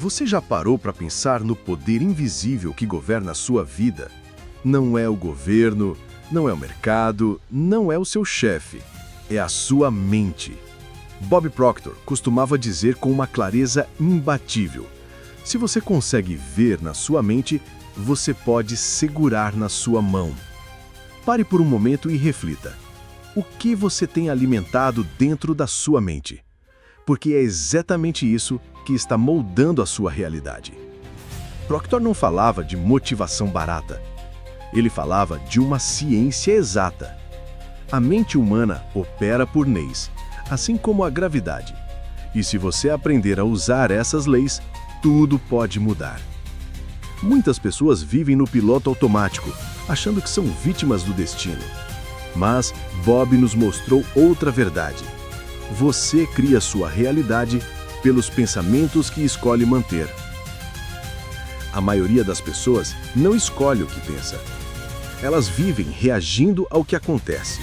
Você já parou para pensar no poder invisível que governa a sua vida? Não é o governo, não é o mercado, não é o seu chefe. É a sua mente. Bob Proctor costumava dizer com uma clareza imbatível: se você consegue ver na sua mente, você pode segurar na sua mão. Pare por um momento e reflita. O que você tem alimentado dentro da sua mente? Porque é exatamente isso que está moldando a sua realidade. Proctor não falava de motivação barata. Ele falava de uma ciência exata. A mente humana opera por leis, assim como a gravidade. E se você aprender a usar essas leis, tudo pode mudar. Muitas pessoas vivem no piloto automático, achando que são vítimas do destino. Mas Bob nos mostrou outra verdade. Você cria sua realidade pelos pensamentos que escolhe manter. A maioria das pessoas não escolhe o que pensa. Elas vivem reagindo ao que acontece.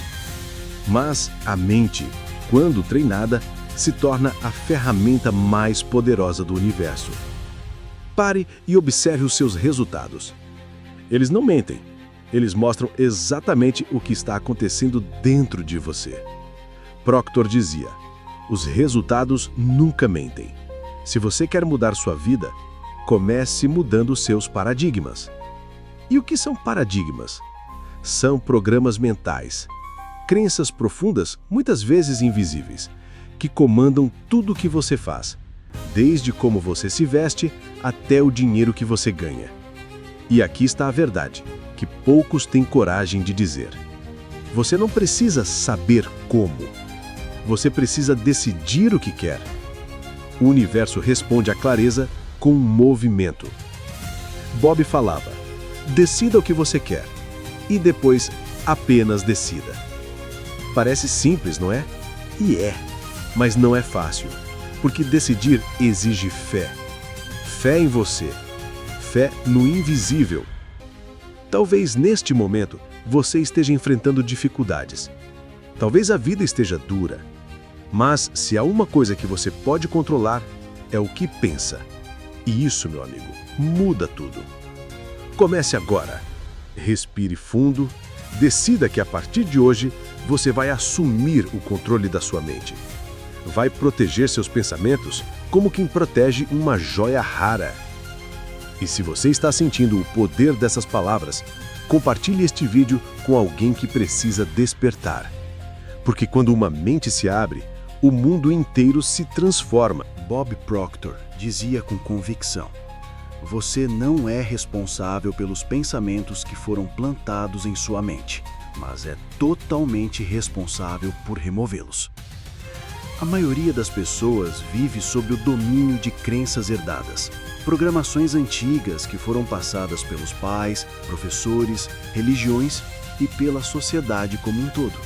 Mas a mente, quando treinada, se torna a ferramenta mais poderosa do universo. Pare e observe os seus resultados. Eles não mentem. Eles mostram exatamente o que está acontecendo dentro de você. Proctor dizia: os resultados nunca mentem. Se você quer mudar sua vida, comece mudando seus paradigmas. E o que são paradigmas? São programas mentais, crenças profundas, muitas vezes invisíveis, que comandam tudo o que você faz, desde como você se veste até o dinheiro que você ganha. E aqui está a verdade, que poucos têm coragem de dizer. Você não precisa saber como. Você precisa decidir o que quer. O universo responde à clareza com um movimento. Bob falava: decida o que você quer e depois apenas decida. Parece simples, não é? E é, mas não é fácil, porque decidir exige fé. Fé em você. Fé no invisível. Talvez neste momento você esteja enfrentando dificuldades. Talvez a vida esteja dura. Mas se há uma coisa que você pode controlar, é o que pensa. E isso, meu amigo, muda tudo. Comece agora. Respire fundo. Decida que a partir de hoje você vai assumir o controle da sua mente. Vai proteger seus pensamentos como quem protege uma joia rara. E se você está sentindo o poder dessas palavras, compartilhe este vídeo com alguém que precisa despertar. Porque quando uma mente se abre, o mundo inteiro se transforma. Bob Proctor dizia com convicção: você não é responsável pelos pensamentos que foram plantados em sua mente, mas é totalmente responsável por removê-los. A maioria das pessoas vive sob o domínio de crenças herdadas, programações antigas que foram passadas pelos pais, professores, religiões e pela sociedade como um todo.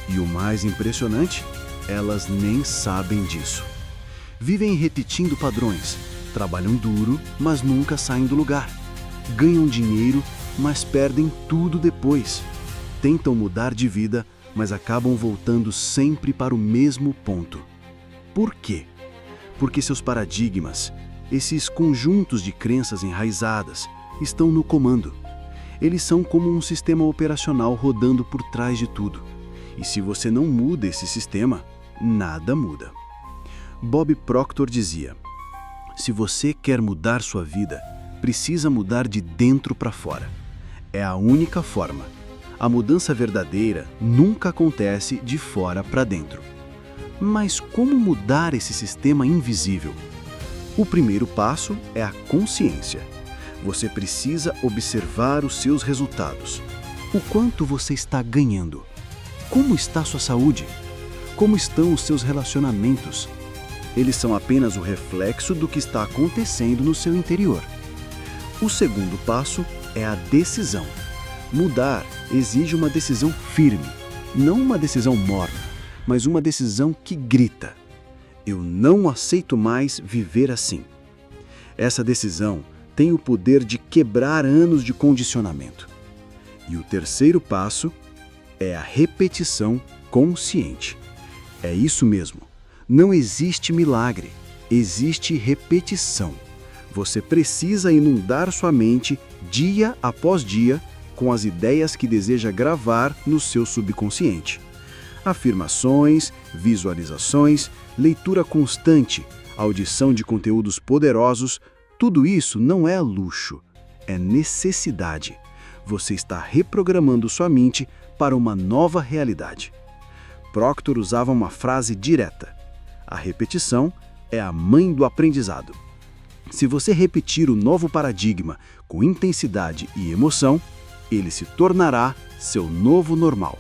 E o mais impressionante, elas nem sabem disso. Vivem repetindo padrões, trabalham duro, mas nunca saem do lugar. Ganham dinheiro, mas perdem tudo depois. Tentam mudar de vida, mas acabam voltando sempre para o mesmo ponto. Por quê? Porque seus paradigmas, esses conjuntos de crenças enraizadas, estão no comando. Eles são como um sistema operacional rodando por trás de tudo. E se você não muda esse sistema, nada muda. Bob Proctor dizia: se você quer mudar sua vida, precisa mudar de dentro para fora. É a única forma. A mudança verdadeira nunca acontece de fora para dentro. Mas como mudar esse sistema invisível? O primeiro passo é a consciência. Você precisa observar os seus resultados. O quanto você está ganhando? Como está sua saúde? Como estão os seus relacionamentos? Eles são apenas o reflexo do que está acontecendo no seu interior. O segundo passo é a decisão. Mudar exige uma decisão firme, não uma decisão morna, mas uma decisão que grita: eu não aceito mais viver assim. Essa decisão tem o poder de quebrar anos de condicionamento. E o terceiro passo é a repetição consciente. É isso mesmo. Não existe milagre, existe repetição. Você precisa inundar sua mente dia após dia com as ideias que deseja gravar no seu subconsciente. Afirmações, visualizações, leitura constante, audição de conteúdos poderosos, tudo isso não é luxo, é necessidade. Você está reprogramando sua mente para uma nova realidade. Proctor usava uma frase direta: a repetição é a mãe do aprendizado. Se você repetir o novo paradigma com intensidade e emoção, ele se tornará seu novo normal.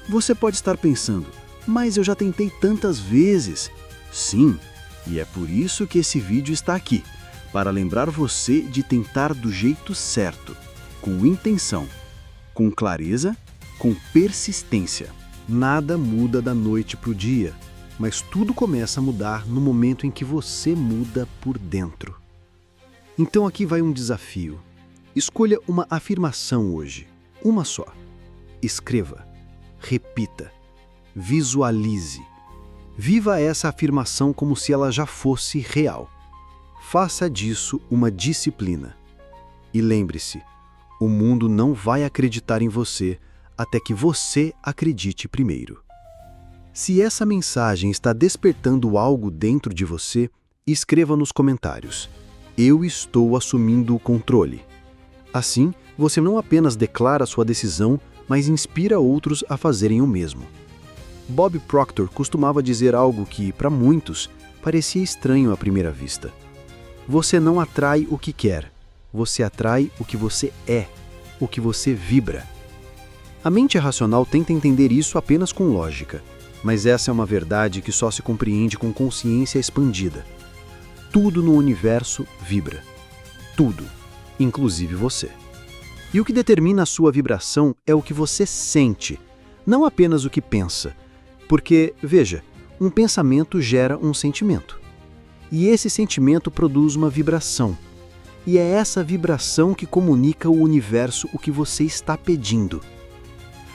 Você pode estar pensando, mas eu já tentei tantas vezes. Sim, e é por isso que esse vídeo está aqui, para lembrar você de tentar do jeito certo, com intenção, com clareza, com persistência. Nada muda da noite para o dia, mas tudo começa a mudar no momento em que você muda por dentro. Então aqui vai um desafio. Escolha uma afirmação hoje, uma só. Escreva, repita, visualize. Viva essa afirmação como se ela já fosse real. Faça disso uma disciplina. E lembre-se, o mundo não vai acreditar em você até que você acredite primeiro. Se essa mensagem está despertando algo dentro de você, escreva nos comentários: eu estou assumindo o controle. Assim, você não apenas declara sua decisão, mas inspira outros a fazerem o mesmo. Bob Proctor costumava dizer algo que, para muitos, parecia estranho à primeira vista. Você não atrai o que quer, você atrai o que você é, o que você vibra. A mente racional tenta entender isso apenas com lógica, mas essa é uma verdade que só se compreende com consciência expandida. Tudo no universo vibra. Tudo, inclusive você. E o que determina a sua vibração é o que você sente, não apenas o que pensa. Porque, veja, um pensamento gera um sentimento. E esse sentimento produz uma vibração. E é essa vibração que comunica ao universo o que você está pedindo.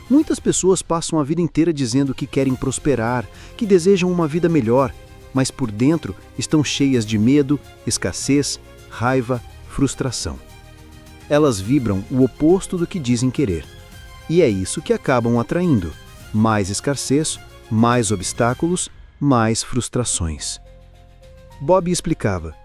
Muitas pessoas passam a vida inteira dizendo que querem prosperar, que desejam uma vida melhor, mas por dentro estão cheias de medo, escassez, raiva, frustração. Elas vibram o oposto do que dizem querer. E é isso que acabam atraindo: mais escassez, mais obstáculos, mais frustrações. Bob explicava: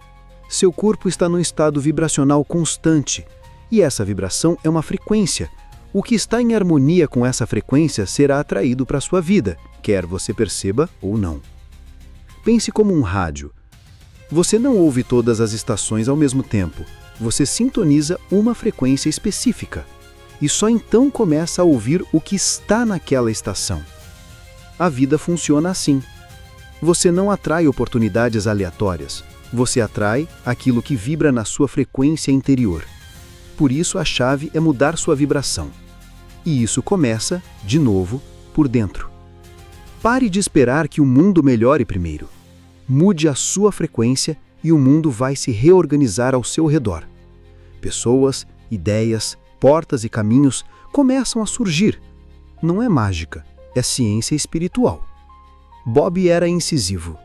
seu corpo está num estado vibracional constante, e essa vibração é uma frequência. O que está em harmonia com essa frequência será atraído para a sua vida, quer você perceba ou não. Pense como um rádio. Você não ouve todas as estações ao mesmo tempo. Você sintoniza uma frequência específica. E só então começa a ouvir o que está naquela estação. A vida funciona assim. Você não atrai oportunidades aleatórias. Você atrai aquilo que vibra na sua frequência interior. Por isso a chave é mudar sua vibração. E isso começa, de novo, por dentro. Pare de esperar que o mundo melhore primeiro. Mude a sua frequência e o mundo vai se reorganizar ao seu redor. Pessoas, ideias, portas e caminhos começam a surgir. Não é mágica, é ciência espiritual. Bob era incisivo.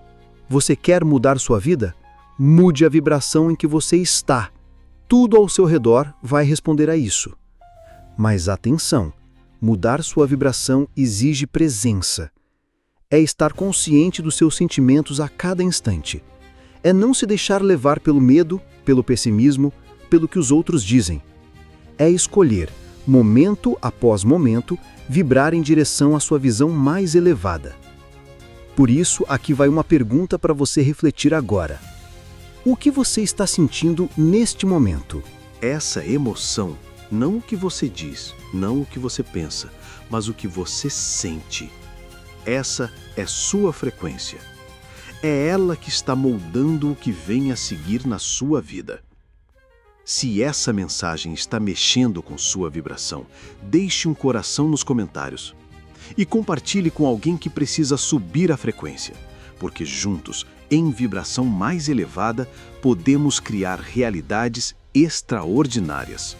Você quer mudar sua vida? Mude a vibração em que você está. Tudo ao seu redor vai responder a isso. Mas atenção, mudar sua vibração exige presença. É estar consciente dos seus sentimentos a cada instante. É não se deixar levar pelo medo, pelo pessimismo, pelo que os outros dizem. É escolher, momento após momento, vibrar em direção à sua visão mais elevada. Por isso, aqui vai uma pergunta para você refletir agora. O que você está sentindo neste momento? Essa emoção, não o que você diz, não o que você pensa, mas o que você sente. Essa é sua frequência. É ela que está moldando o que vem a seguir na sua vida. Se essa mensagem está mexendo com sua vibração, deixe um coração nos comentários. E compartilhe com alguém que precisa subir a frequência, porque juntos, em vibração mais elevada, podemos criar realidades extraordinárias.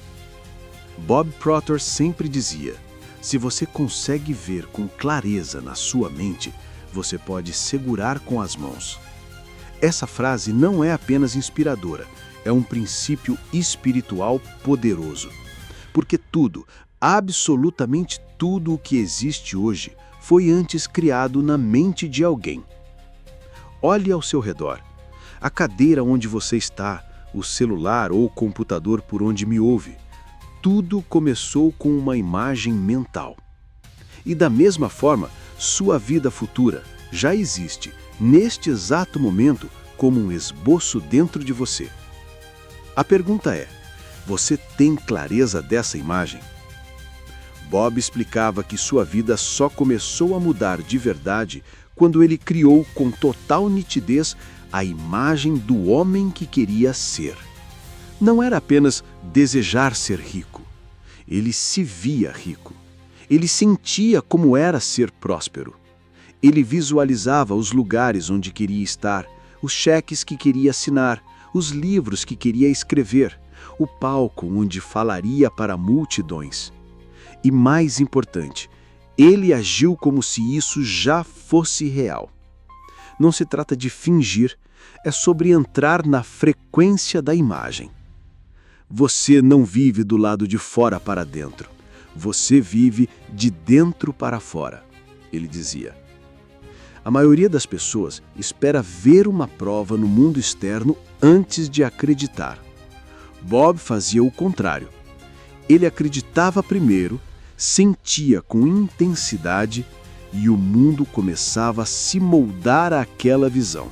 Bob Proctor sempre dizia: se você consegue ver com clareza na sua mente, você pode segurar com as mãos. Essa frase não é apenas inspiradora, é um princípio espiritual poderoso. Porque tudo, absolutamente tudo o que existe hoje, foi antes criado na mente de alguém. Olhe ao seu redor. A cadeira onde você está, o celular ou o computador por onde me ouve. Tudo começou com uma imagem mental. E da mesma forma, sua vida futura já existe, neste exato momento, como um esboço dentro de você. A pergunta é: você tem clareza dessa imagem? Bob explicava que sua vida só começou a mudar de verdade quando ele criou com total nitidez a imagem do homem que queria ser. Não era apenas desejar ser rico. Ele se via rico. Ele sentia como era ser próspero. Ele visualizava os lugares onde queria estar, os cheques que queria assinar, os livros que queria escrever, o palco onde falaria para multidões. E mais importante, ele agiu como se isso já fosse real. Não se trata de fingir, é sobre entrar na frequência da imagem. Você não vive do lado de fora para dentro. Você vive de dentro para fora, ele dizia. A maioria das pessoas espera ver uma prova no mundo externo antes de acreditar. Bob fazia o contrário. Ele acreditava primeiro, sentia com intensidade e o mundo começava a se moldar àquela visão.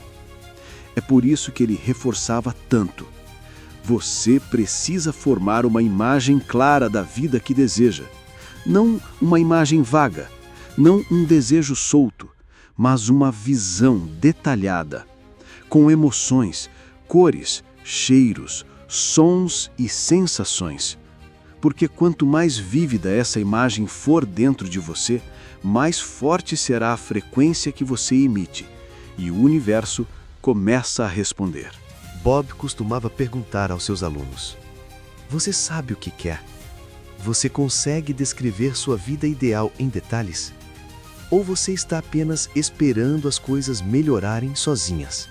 É por isso que ele reforçava tanto. Você precisa formar uma imagem clara da vida que deseja. Não uma imagem vaga, não um desejo solto, mas uma visão detalhada, com emoções, cores, cheiros, sons e sensações. Porque quanto mais vívida essa imagem for dentro de você, mais forte será a frequência que você emite, e o universo começa a responder. Bob costumava perguntar aos seus alunos: você sabe o que quer? Você consegue descrever sua vida ideal em detalhes? Ou você está apenas esperando as coisas melhorarem sozinhas?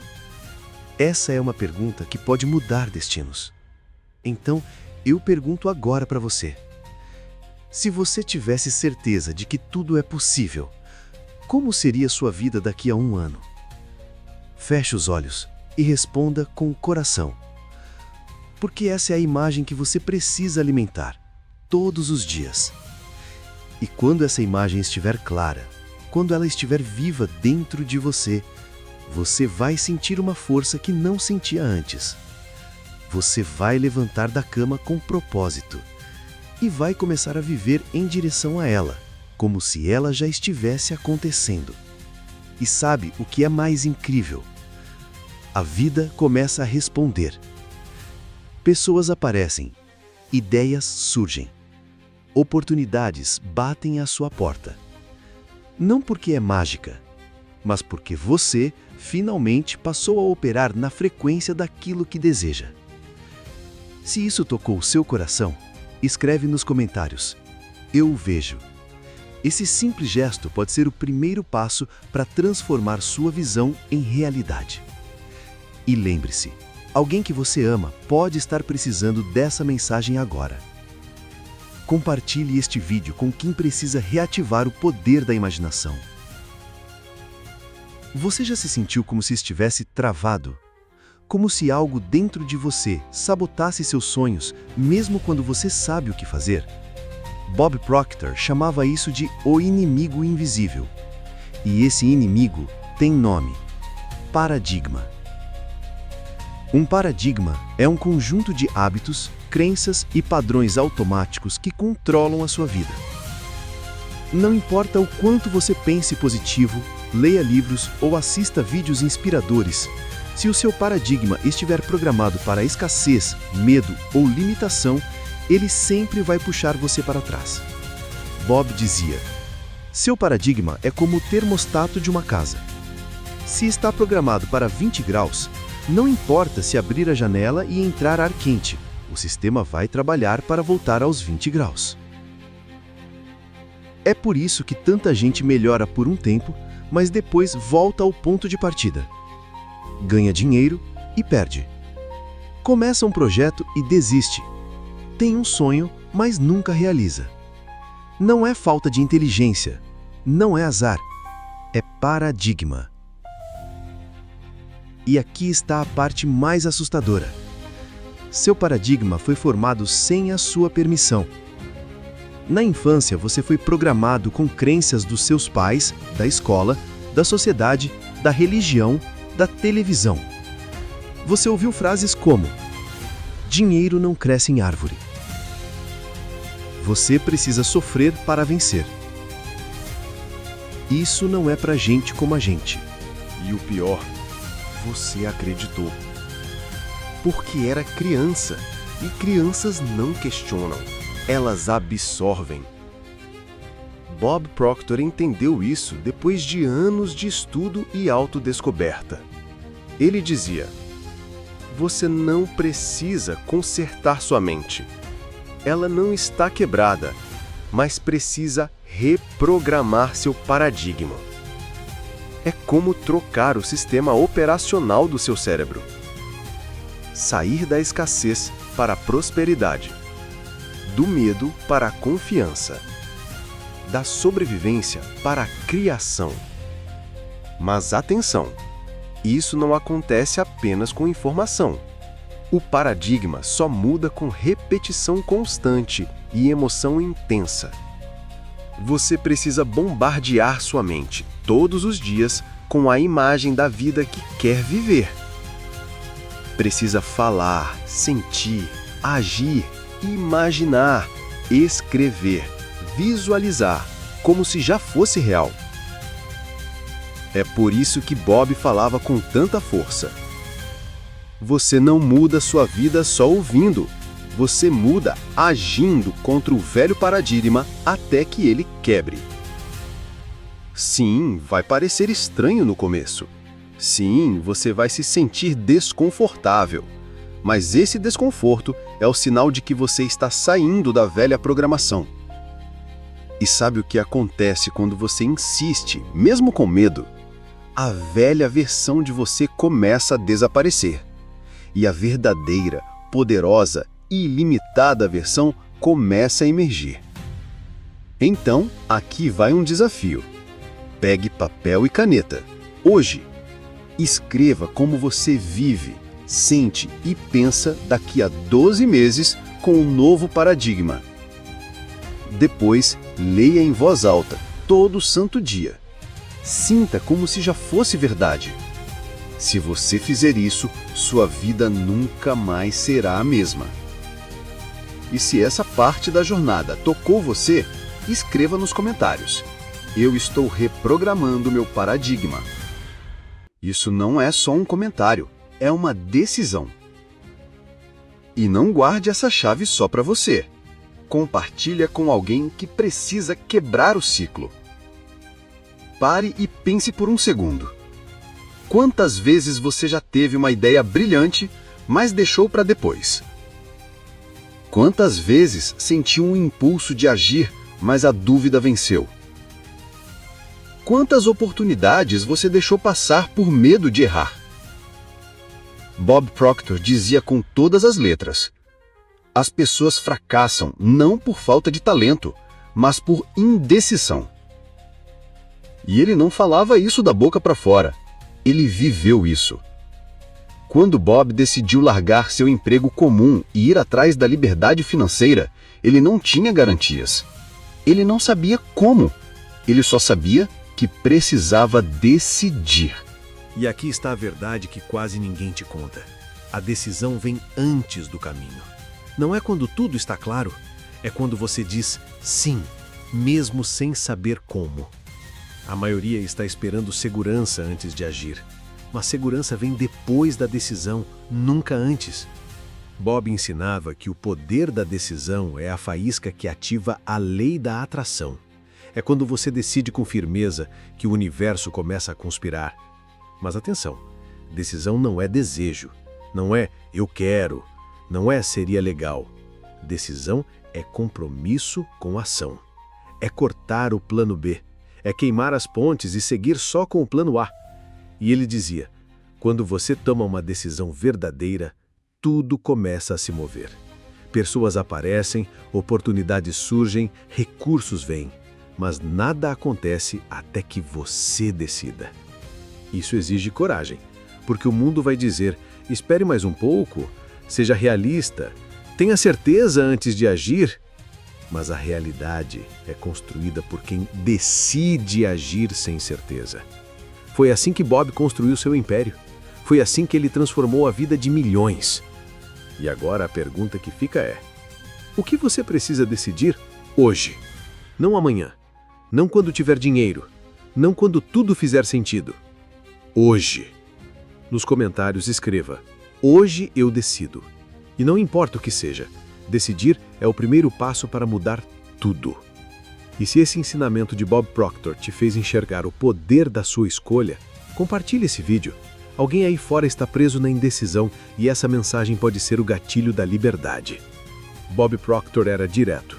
Essa é uma pergunta que pode mudar destinos. Então, eu pergunto agora para você. Se você tivesse certeza de que tudo é possível, como seria sua vida daqui a 1 ano? Feche os olhos e responda com o coração. Porque essa é a imagem que você precisa alimentar, todos os dias. E quando essa imagem estiver clara, quando ela estiver viva dentro de você, você vai sentir uma força que não sentia antes. Você vai levantar da cama com propósito e vai começar a viver em direção a ela, como se ela já estivesse acontecendo. E sabe o que é mais incrível? A vida começa a responder. Pessoas aparecem, ideias surgem, oportunidades batem à sua porta. Não porque é mágica, mas porque você finalmente passou a operar na frequência daquilo que deseja. Se isso tocou o seu coração, escreve nos comentários: eu vejo. Esse simples gesto pode ser o primeiro passo para transformar sua visão em realidade. E lembre-se, alguém que você ama pode estar precisando dessa mensagem agora. Compartilhe este vídeo com quem precisa reativar o poder da imaginação. Você já se sentiu como se estivesse travado? Como se algo dentro de você sabotasse seus sonhos, mesmo quando você sabe o que fazer? Bob Proctor chamava isso de o inimigo invisível. E esse inimigo tem nome: paradigma. Um paradigma é um conjunto de hábitos, crenças e padrões automáticos que controlam a sua vida. Não importa o quanto você pense positivo, leia livros ou assista vídeos inspiradores, se o seu paradigma estiver programado para escassez, medo ou limitação, ele sempre vai puxar você para trás. Bob dizia: seu paradigma é como o termostato de uma casa. Se está programado para 20 graus, não importa se abrir a janela e entrar ar quente, o sistema vai trabalhar para voltar aos 20 graus. É por isso que tanta gente melhora por um tempo, mas depois volta ao ponto de partida. Ganha dinheiro e perde. Começa um projeto e desiste. Tem um sonho, mas nunca realiza. Não é falta de inteligência, não é azar, é paradigma. E aqui está a parte mais assustadora. Seu paradigma foi formado sem a sua permissão. Na infância, você foi programado com crenças dos seus pais, da escola, da sociedade, da religião, da televisão. Você ouviu frases como: dinheiro não cresce em árvore. Você precisa sofrer para vencer. Isso não é pra gente como a gente. E o pior, você acreditou. Porque era criança, e crianças não questionam, elas absorvem. Bob Proctor entendeu isso depois de anos de estudo e autodescoberta. Ele dizia: você não precisa consertar sua mente. Ela não está quebrada, mas precisa reprogramar seu paradigma. É como trocar o sistema operacional do seu cérebro. Sair da escassez para a prosperidade, do medo para a confiança, da sobrevivência para a criação. Mas atenção, isso não acontece apenas com informação. O paradigma só muda com repetição constante e emoção intensa. Você precisa bombardear sua mente todos os dias com a imagem da vida que quer viver. Precisa falar, sentir, agir, imaginar, escrever, visualizar, como se já fosse real. É por isso que Bob falava com tanta força. Você não muda sua vida só ouvindo. Você muda agindo contra o velho paradigma até que ele quebre. Sim, vai parecer estranho no começo. Sim, você vai se sentir desconfortável. Mas esse desconforto é o sinal de que você está saindo da velha programação. E sabe o que acontece quando você insiste, mesmo com medo? A velha versão de você começa a desaparecer. E a verdadeira, poderosa e ilimitada versão começa a emergir. Então, aqui vai um desafio. Pegue papel e caneta. Hoje, escreva como você vive, sente e pensa daqui a 12 meses com um novo paradigma. Depois, leia em voz alta, todo santo dia. Sinta como se já fosse verdade. Se você fizer isso, sua vida nunca mais será a mesma. E se essa parte da jornada tocou você, escreva nos comentários. Eu estou reprogramando meu paradigma. Isso não é só um comentário, é uma decisão. E não guarde essa chave só para você. Compartilha com alguém que precisa quebrar o ciclo. Pare e pense por um segundo. Quantas vezes você já teve uma ideia brilhante, mas deixou para depois? Quantas vezes sentiu um impulso de agir, mas a dúvida venceu? Quantas oportunidades você deixou passar por medo de errar? Bob Proctor dizia com todas as letras: as pessoas fracassam não por falta de talento, mas por indecisão. E ele não falava isso da boca para fora. Ele viveu isso. Quando Bob decidiu largar seu emprego comum e ir atrás da liberdade financeira, ele não tinha garantias. Ele não sabia como. Ele só sabia que precisava decidir. E aqui está a verdade que quase ninguém te conta. A decisão vem antes do caminho. Não é quando tudo está claro, é quando você diz sim, mesmo sem saber como. A maioria está esperando segurança antes de agir. Mas segurança vem depois da decisão, nunca antes. Bob ensinava que o poder da decisão é a faísca que ativa a lei da atração. É quando você decide com firmeza que o universo começa a conspirar. Mas atenção, decisão não é desejo, não é eu quero, não é seria legal. Decisão é compromisso com ação. É cortar o plano B. É queimar as pontes e seguir só com o plano A. E ele dizia, quando você toma uma decisão verdadeira, tudo começa a se mover. Pessoas aparecem, oportunidades surgem, recursos vêm, mas nada acontece até que você decida. Isso exige coragem, porque o mundo vai dizer: espere mais um pouco, seja realista, tenha certeza antes de agir. Mas a realidade é construída por quem decide agir sem certeza. Foi assim que Bob construiu seu império. Foi assim que ele transformou a vida de milhões. E agora a pergunta que fica é: o que você precisa decidir hoje? Não amanhã, não quando tiver dinheiro, não quando tudo fizer sentido. Hoje. Nos comentários escreva: hoje eu decido. E não importa o que seja, decidir é o primeiro passo para mudar tudo. E se esse ensinamento de Bob Proctor te fez enxergar o poder da sua escolha, compartilhe esse vídeo. Alguém aí fora está preso na indecisão e essa mensagem pode ser o gatilho da liberdade. Bob Proctor era direto.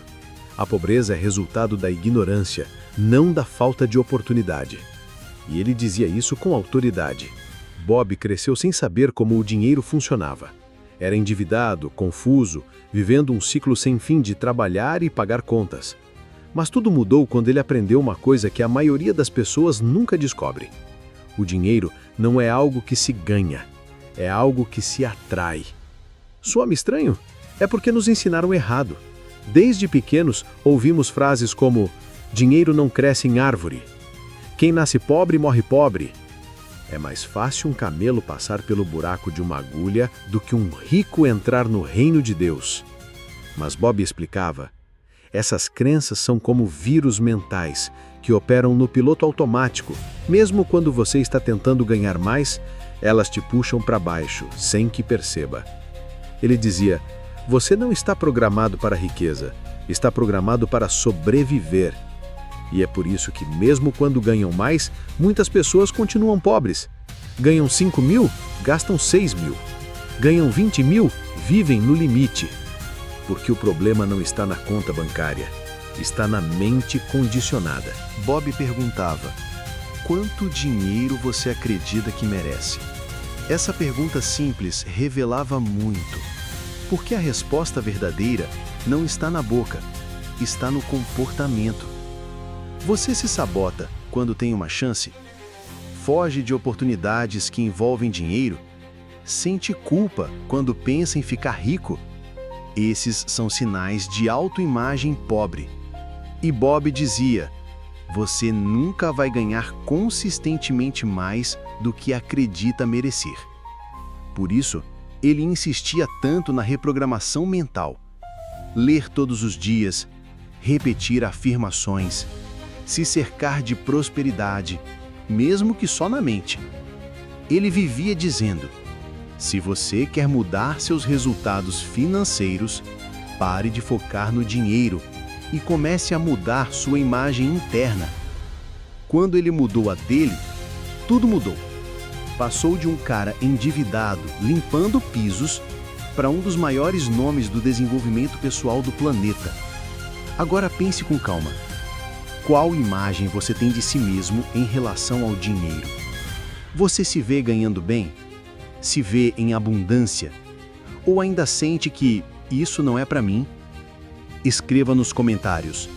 A pobreza é resultado da ignorância, não da falta de oportunidade. E ele dizia isso com autoridade. Bob cresceu sem saber como o dinheiro funcionava. Era endividado, confuso, vivendo um ciclo sem fim de trabalhar e pagar contas. Mas tudo mudou quando ele aprendeu uma coisa que a maioria das pessoas nunca descobre. O dinheiro não é algo que se ganha, é algo que se atrai. Soa-me estranho? É porque nos ensinaram errado. Desde pequenos, ouvimos frases como: dinheiro não cresce em árvore. Quem nasce pobre morre pobre. É mais fácil um camelo passar pelo buraco de uma agulha do que um rico entrar no reino de Deus. Mas Bob explicava: essas crenças são como vírus mentais que operam no piloto automático. Mesmo quando você está tentando ganhar mais, elas te puxam para baixo, sem que perceba. Ele dizia: você não está programado para a riqueza, está programado para sobreviver. E é por isso que, mesmo quando ganham mais, muitas pessoas continuam pobres. Ganham 5 mil, gastam 6 mil. Ganham 20 mil, vivem no limite. Porque o problema não está na conta bancária, está na mente condicionada. Bob perguntava: quanto dinheiro você acredita que merece? Essa pergunta simples revelava muito, porque a resposta verdadeira não está na boca, está no comportamento. Você se sabota quando tem uma chance? Foge de oportunidades que envolvem dinheiro? Sente culpa quando pensa em ficar rico? Esses são sinais de autoimagem pobre. E Bob dizia: você nunca vai ganhar consistentemente mais do que acredita merecer. Por isso, ele insistia tanto na reprogramação mental. Ler todos os dias, repetir afirmações, se cercar de prosperidade, mesmo que só na mente. Ele vivia dizendo: se você quer mudar seus resultados financeiros, pare de focar no dinheiro e comece a mudar sua imagem interna. Quando ele mudou a dele, tudo mudou. Passou de um cara endividado, limpando pisos, para um dos maiores nomes do desenvolvimento pessoal do planeta. Agora pense com calma. Qual imagem você tem de si mesmo em relação ao dinheiro? Você se vê ganhando bem? Se vê em abundância? Ou ainda sente que isso não é para mim? Escreva nos comentários: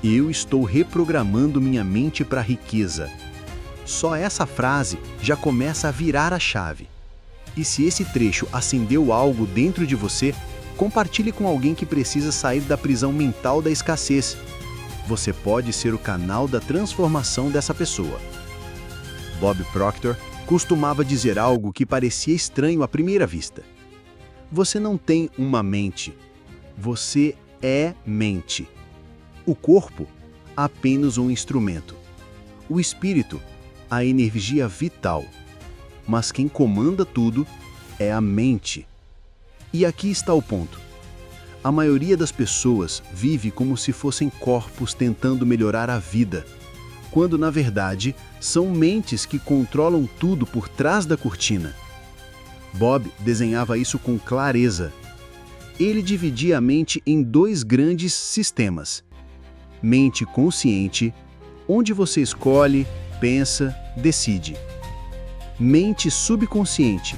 eu estou reprogramando minha mente para a riqueza. Só essa frase já começa a virar a chave. E se esse trecho acendeu algo dentro de você, compartilhe com alguém que precisa sair da prisão mental da escassez. Você pode ser o canal da transformação dessa pessoa. Bob Proctor costumava dizer algo que parecia estranho à primeira vista. Você não tem uma mente, você é mente. O corpo, apenas um instrumento. O espírito, a energia vital. Mas quem comanda tudo é a mente. E aqui está o ponto. A maioria das pessoas vive como se fossem corpos tentando melhorar a vida, quando na verdade são mentes que controlam tudo por trás da cortina. Bob desenhava isso com clareza. Ele dividia a mente em dois grandes sistemas. Mente consciente, onde você escolhe, pensa, decide. Mente subconsciente,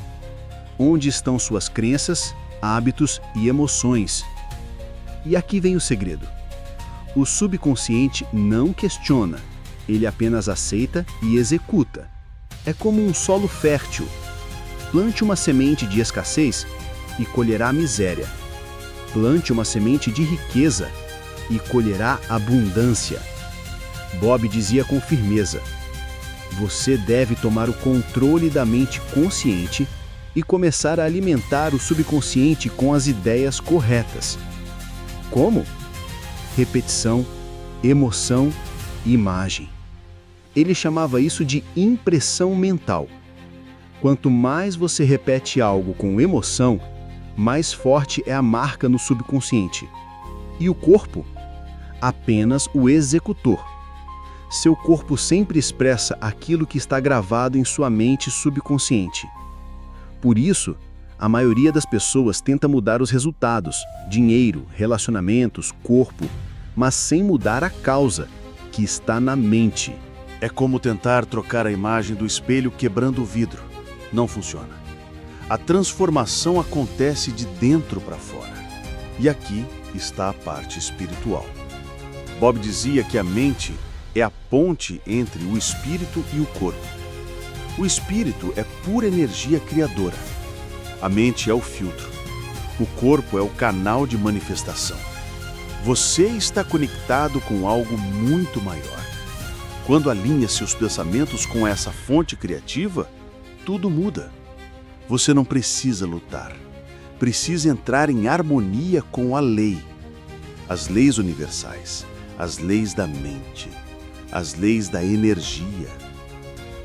onde estão suas crenças, hábitos e emoções. E aqui vem o segredo. O subconsciente não questiona, ele apenas aceita e executa. É como um solo fértil. Plante uma semente de escassez e colherá miséria. Plante uma semente de riqueza e colherá abundância. Bob dizia com firmeza: você deve tomar o controle da mente consciente e começar a alimentar o subconsciente com as ideias corretas. Como? Repetição, emoção e imagem. Ele chamava isso de impressão mental. Quanto mais você repete algo com emoção, mais forte é a marca no subconsciente. E o corpo? Apenas o executor. Seu corpo sempre expressa aquilo que está gravado em sua mente subconsciente. Por isso, a maioria das pessoas tenta mudar os resultados, dinheiro, relacionamentos, corpo, mas sem mudar a causa, que está na mente. É como tentar trocar a imagem do espelho quebrando o vidro. Não funciona. A transformação acontece de dentro para fora. E aqui está a parte espiritual. Bob dizia que a mente é a ponte entre o espírito e o corpo. O espírito é pura energia criadora. A mente é o filtro. O corpo é o canal de manifestação. Você está conectado com algo muito maior. Quando alinha seus pensamentos com essa fonte criativa, tudo muda. Você não precisa lutar. Precisa entrar em harmonia com a lei. As leis universais, as leis da mente, as leis da energia.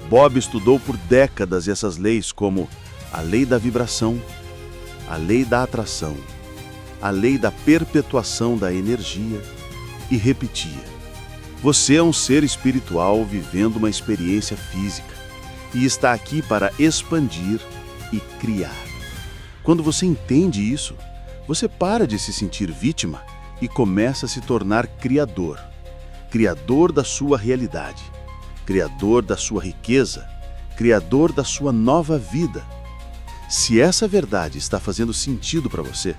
Bob estudou por décadas essas leis como a lei da vibração, a lei da atração, a lei da perpetuação da energia e repetia: você é um ser espiritual vivendo uma experiência física e está aqui para expandir e criar. Quando você entende isso, você para de se sentir vítima e começa a se tornar criador. Criador da sua realidade, criador da sua riqueza, criador da sua nova vida. Se essa verdade está fazendo sentido para você,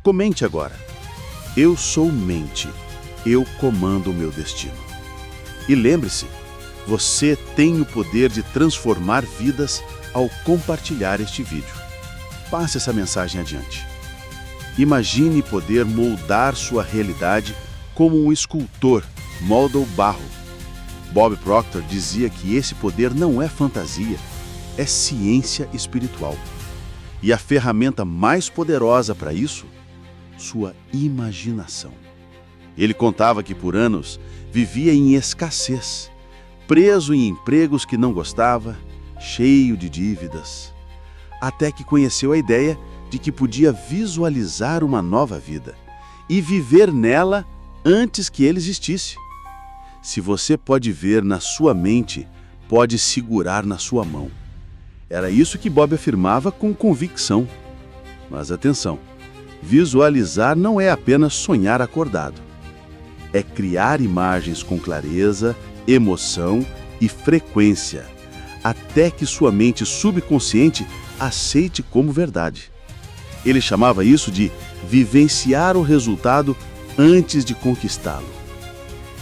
comente agora: eu sou mente, eu comando o meu destino. E lembre-se, você tem o poder de transformar vidas ao compartilhar este vídeo. Passe essa mensagem adiante. Imagine poder moldar sua realidade como um escultor molda o barro. Bob Proctor dizia que esse poder não é fantasia, é ciência espiritual. E a ferramenta mais poderosa para isso? Sua imaginação. Ele contava que por anos vivia em escassez, preso em empregos que não gostava, cheio de dívidas, até que conheceu a ideia de que podia visualizar uma nova vida e viver nela antes que ele existisse. Se você pode ver na sua mente, pode segurar na sua mão. Era isso que Bob afirmava com convicção. Mas atenção, visualizar não é apenas sonhar acordado. É criar imagens com clareza, emoção e frequência, até que sua mente subconsciente aceite como verdade. Ele chamava isso de vivenciar o resultado antes de conquistá-lo.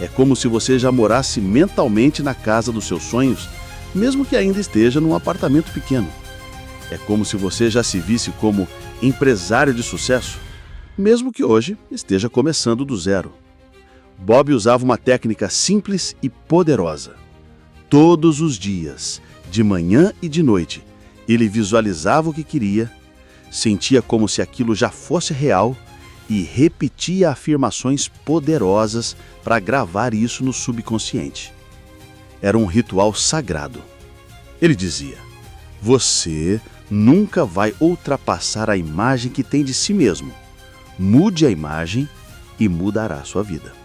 É como se você já morasse mentalmente na casa dos seus sonhos, mesmo que ainda esteja num apartamento pequeno. É como se você já se visse como empresário de sucesso, mesmo que hoje esteja começando do zero. Bob usava uma técnica simples e poderosa. Todos os dias, de manhã e de noite, ele visualizava o que queria, sentia como se aquilo já fosse real e repetia afirmações poderosas para gravar isso no subconsciente. Era um ritual sagrado. Ele dizia: você nunca vai ultrapassar a imagem que tem de si mesmo. Mude a imagem e mudará a sua vida.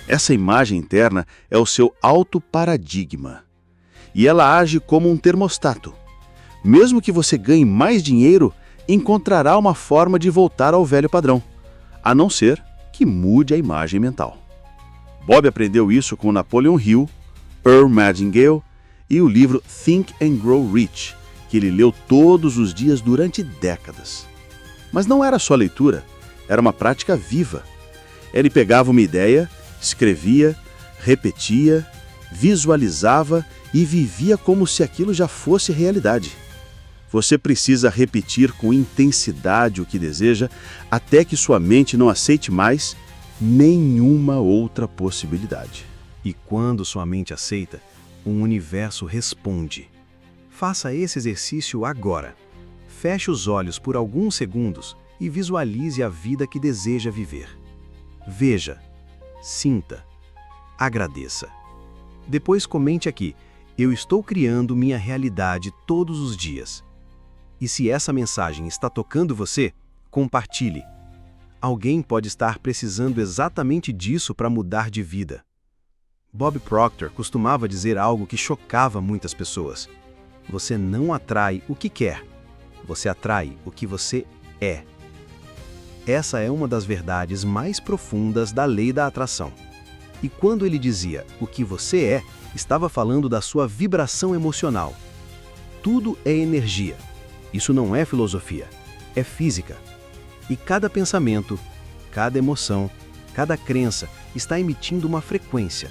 Essa imagem interna é o seu autoparadigma. E ela age como um termostato. Mesmo que você ganhe mais dinheiro, encontrará uma forma de voltar ao velho padrão, a não ser que mude a imagem mental. Bob aprendeu isso com Napoleon Hill, Earl Nightingale e o livro Think and Grow Rich, que ele leu todos os dias durante décadas. Mas não era só leitura, era uma prática viva. Ele pegava uma ideia, escrevia, repetia, visualizava e vivia como se aquilo já fosse realidade. Você precisa repetir com intensidade o que deseja até que sua mente não aceite mais nenhuma outra possibilidade. E quando sua mente aceita, o universo responde. Faça esse exercício agora. Feche os olhos por alguns segundos e visualize a vida que deseja viver. Veja, sinta, agradeça. Depois comente aqui: eu estou criando minha realidade todos os dias. E se essa mensagem está tocando você, compartilhe. Alguém pode estar precisando exatamente disso para mudar de vida. Bob Proctor costumava dizer algo que chocava muitas pessoas. Você não atrai o que quer, você atrai o que você é. Essa é uma das verdades mais profundas da lei da atração. E quando ele dizia o que você é, estava falando da sua vibração emocional. Tudo é energia. Isso não é filosofia, é física. E cada pensamento, cada emoção, cada crença está emitindo uma frequência.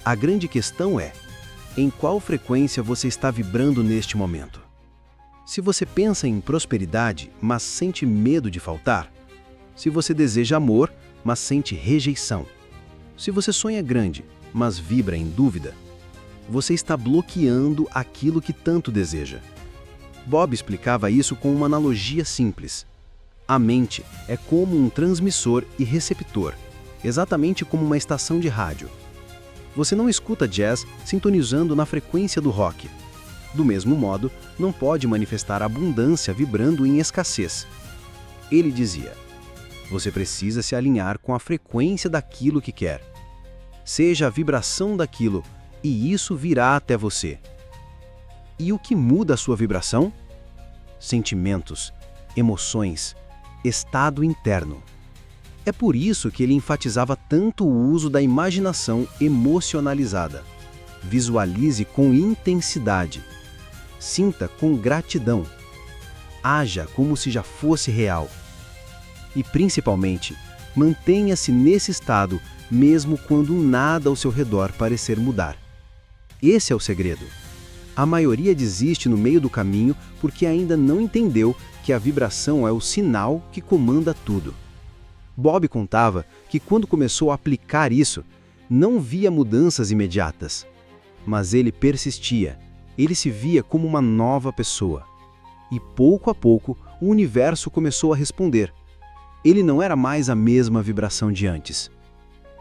A grande questão é: em qual frequência você está vibrando neste momento? Se você pensa em prosperidade, mas sente medo de faltar, se você deseja amor, mas sente rejeição, se você sonha grande, mas vibra em dúvida, você está bloqueando aquilo que tanto deseja. Bob explicava isso com uma analogia simples. A mente é como um transmissor e receptor, exatamente como uma estação de rádio. Você não escuta jazz sintonizando na frequência do rock. Do mesmo modo, não pode manifestar abundância vibrando em escassez. Ele dizia: você precisa se alinhar com a frequência daquilo que quer. Seja a vibração daquilo, e isso virá até você. E o que muda a sua vibração? Sentimentos, emoções, estado interno. É por isso que ele enfatizava tanto o uso da imaginação emocionalizada. Visualize com intensidade. Sinta com gratidão. Haja como se já fosse real. E, principalmente, mantenha-se nesse estado mesmo quando nada ao seu redor parecer mudar. Esse é o segredo. A maioria desiste no meio do caminho porque ainda não entendeu que a vibração é o sinal que comanda tudo. Bob contava que quando começou a aplicar isso, não via mudanças imediatas. Mas ele persistia, ele se via como uma nova pessoa. E pouco a pouco, o universo começou a responder. Ele não era mais a mesma vibração de antes.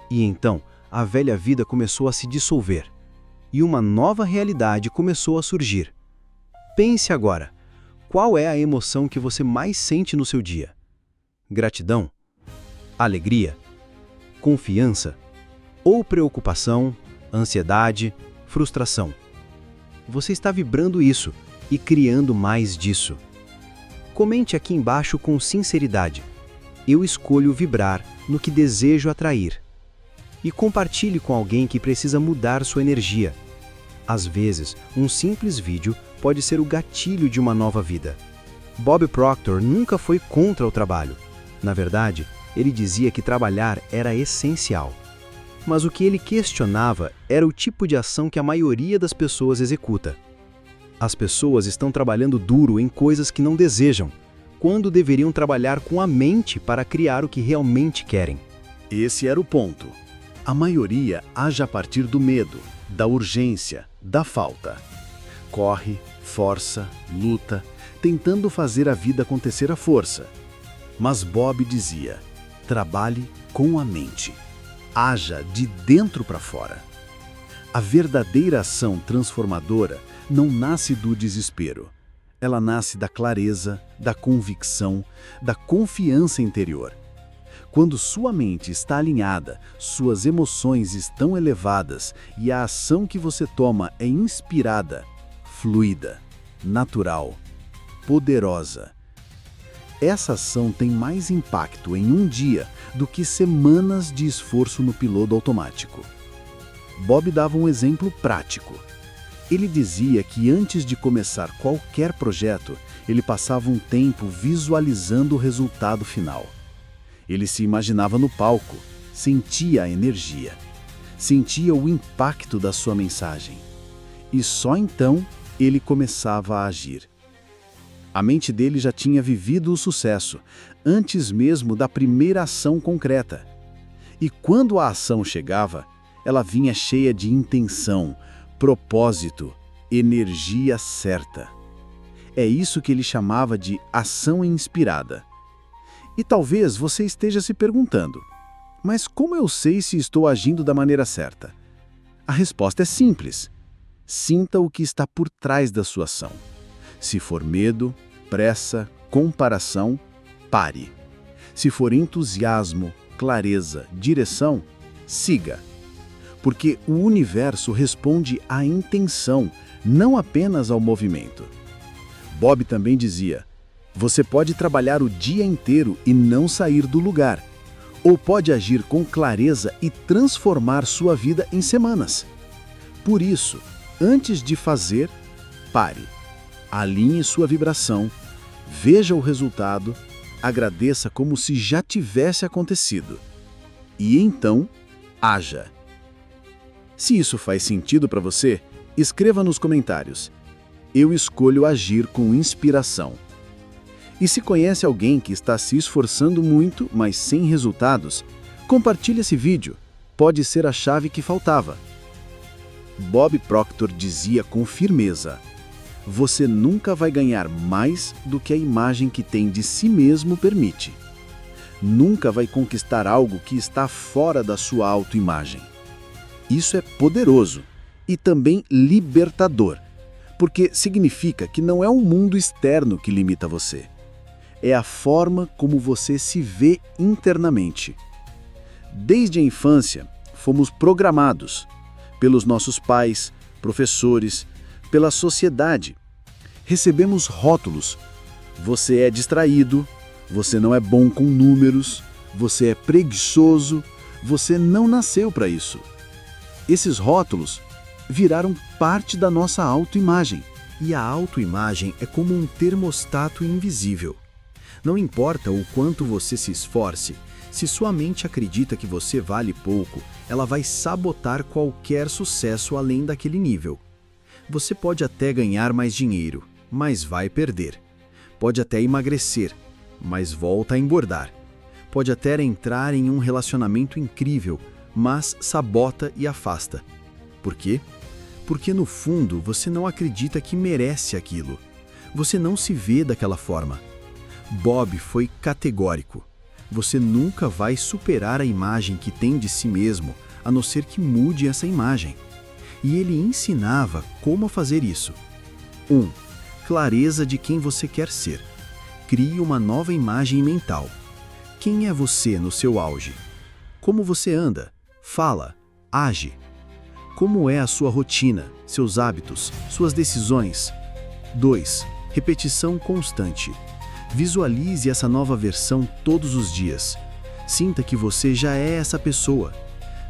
E então, a velha vida começou a se dissolver. E uma nova realidade começou a surgir. Pense agora, qual é a emoção que você mais sente no seu dia? Gratidão? Alegria? Confiança? Ou preocupação, ansiedade, frustração? Você está vibrando isso e criando mais disso. Comente aqui embaixo com sinceridade: eu escolho vibrar no que desejo atrair. E compartilhe com alguém que precisa mudar sua energia. Às vezes, um simples vídeo pode ser o gatilho de uma nova vida. Bob Proctor nunca foi contra o trabalho. Na verdade, ele dizia que trabalhar era essencial. Mas o que ele questionava era o tipo de ação que a maioria das pessoas executa. As pessoas estão trabalhando duro em coisas que não desejam, quando deveriam trabalhar com a mente para criar o que realmente querem. Esse era o ponto. A maioria age a partir do medo, da urgência, da falta. Corre, força, luta, tentando fazer a vida acontecer à força. Mas Bob dizia: trabalhe com a mente. Haja de dentro para fora. A verdadeira ação transformadora não nasce do desespero. Ela nasce da clareza, da convicção, da confiança interior. Quando sua mente está alinhada, suas emoções estão elevadas e a ação que você toma é inspirada, fluida, natural, poderosa. Essa ação tem mais impacto em um dia do que semanas de esforço no piloto automático. Bob dava um exemplo prático. Ele dizia que antes de começar qualquer projeto, ele passava um tempo visualizando o resultado final. Ele se imaginava no palco, sentia a energia, sentia o impacto da sua mensagem. E só então ele começava a agir. A mente dele já tinha vivido o sucesso, antes mesmo da primeira ação concreta. E quando a ação chegava, ela vinha cheia de intenção, propósito, energia certa. É isso que ele chamava de ação inspirada. E talvez você esteja se perguntando, mas como eu sei se estou agindo da maneira certa? A resposta é simples. Sinta o que está por trás da sua ação. Se for medo, pressa, comparação, pare. Se for entusiasmo, clareza, direção, siga. Porque o universo responde à intenção, não apenas ao movimento. Bob também dizia: você pode trabalhar o dia inteiro e não sair do lugar, ou pode agir com clareza e transformar sua vida em semanas. Por isso, antes de fazer, pare. Alinhe sua vibração, veja o resultado, agradeça como se já tivesse acontecido. E então, haja. Se isso faz sentido para você, escreva nos comentários. Eu escolho agir com inspiração. E se conhece alguém que está se esforçando muito, mas sem resultados, compartilhe esse vídeo. Pode ser a chave que faltava. Bob Proctor dizia com firmeza: você nunca vai ganhar mais do que a imagem que tem de si mesmo permite. Nunca vai conquistar algo que está fora da sua autoimagem. Isso é poderoso e também libertador, porque significa que não é o mundo externo que limita você. É a forma como você se vê internamente. Desde a infância, fomos programados pelos nossos pais, professores, pela sociedade. Recebemos rótulos. Você é distraído, você não é bom com números, você é preguiçoso, você não nasceu para isso. Esses rótulos viraram parte da nossa autoimagem. E a autoimagem é como um termostato invisível. Não importa o quanto você se esforce, se sua mente acredita que você vale pouco, ela vai sabotar qualquer sucesso além daquele nível. Você pode até ganhar mais dinheiro, mas vai perder. Pode até emagrecer, mas volta a engordar. Pode até entrar em um relacionamento incrível, mas sabota e afasta. Por quê? Porque no fundo você não acredita que merece aquilo. Você não se vê daquela forma. Bob foi categórico. Você nunca vai superar a imagem que tem de si mesmo, a não ser que mude essa imagem. E ele ensinava como fazer isso. 1. Clareza de quem você quer ser. Crie uma nova imagem mental. Quem é você no seu auge? Como você anda, fala, age? Como é a sua rotina, seus hábitos, suas decisões? 2. Repetição constante. Visualize essa nova versão todos os dias. Sinta que você já é essa pessoa.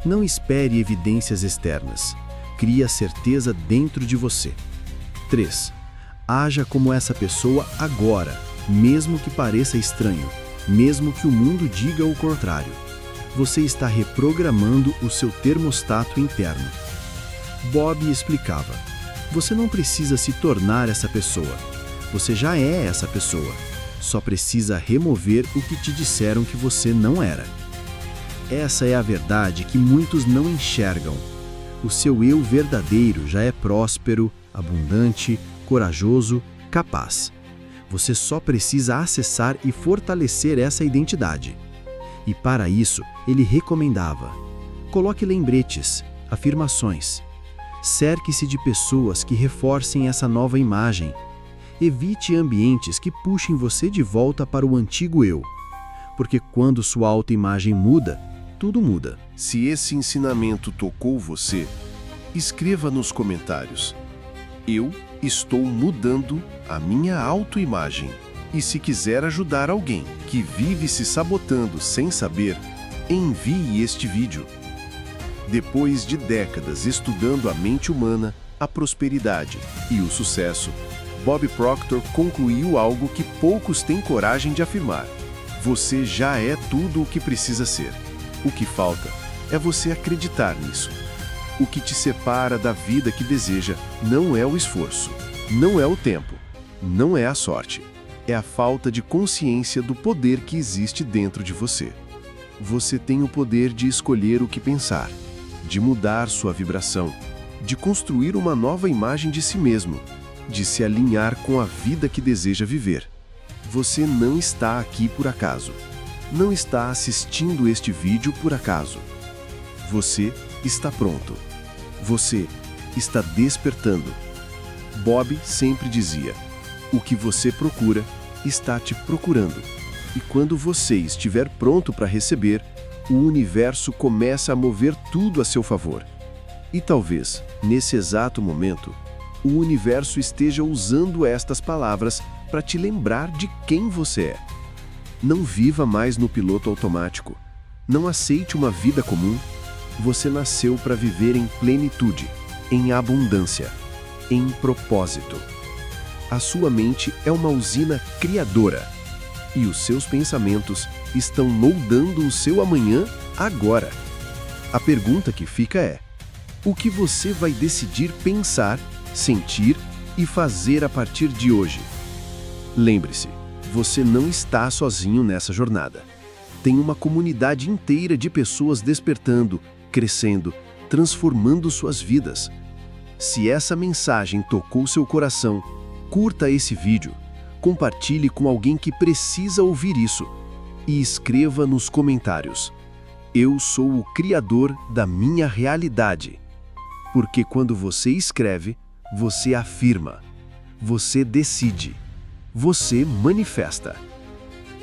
Não espere evidências externas. Crie a certeza dentro de você. 3. Haja como essa pessoa agora, mesmo que pareça estranho, mesmo que o mundo diga o contrário. Você está reprogramando o seu termostato interno. Bob explicava: você não precisa se tornar essa pessoa. Você já é essa pessoa. Só precisa remover o que te disseram que você não era. Essa é a verdade que muitos não enxergam. O seu eu verdadeiro já é próspero, abundante, corajoso, capaz. Você só precisa acessar e fortalecer essa identidade. E para isso, ele recomendava: coloque lembretes, afirmações. Cerque-se de pessoas que reforcem essa nova imagem. Evite ambientes que puxem você de volta para o antigo eu. Porque quando sua autoimagem muda, tudo muda. Se esse ensinamento tocou você, escreva nos comentários: eu estou mudando a minha autoimagem. E se quiser ajudar alguém que vive se sabotando sem saber, envie este vídeo. Depois de décadas estudando a mente humana, a prosperidade e o sucesso, Bob Proctor concluiu algo que poucos têm coragem de afirmar: você já é tudo o que precisa ser. O que falta é você acreditar nisso. O que te separa da vida que deseja não é o esforço, não é o tempo, não é a sorte. É a falta de consciência do poder que existe dentro de você. Você tem o poder de escolher o que pensar, de mudar sua vibração, de construir uma nova imagem de si mesmo, de se alinhar com a vida que deseja viver. Você não está aqui por acaso. Não está assistindo este vídeo por acaso. Você está pronto. Você está despertando. Bob sempre dizia: o que você procura está te procurando. E quando você estiver pronto para receber, o universo começa a mover tudo a seu favor. E talvez, nesse exato momento, o universo esteja usando estas palavras para te lembrar de quem você é. Não viva mais no piloto automático. Não aceite uma vida comum. Você nasceu para viver em plenitude, em abundância, em propósito. A sua mente é uma usina criadora e os seus pensamentos estão moldando o seu amanhã agora. A pergunta que fica é: o que você vai decidir pensar, sentir e fazer a partir de hoje? Lembre-se, você não está sozinho nessa jornada. Tem uma comunidade inteira de pessoas despertando, crescendo, transformando suas vidas. Se essa mensagem tocou seu coração, curta esse vídeo, compartilhe com alguém que precisa ouvir isso e escreva nos comentários: eu sou o criador da minha realidade. Porque quando você escreve, você afirma, você decide, você manifesta.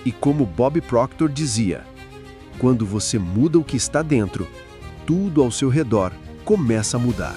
E como Bob Proctor dizia, quando você muda o que está dentro, tudo ao seu redor começa a mudar.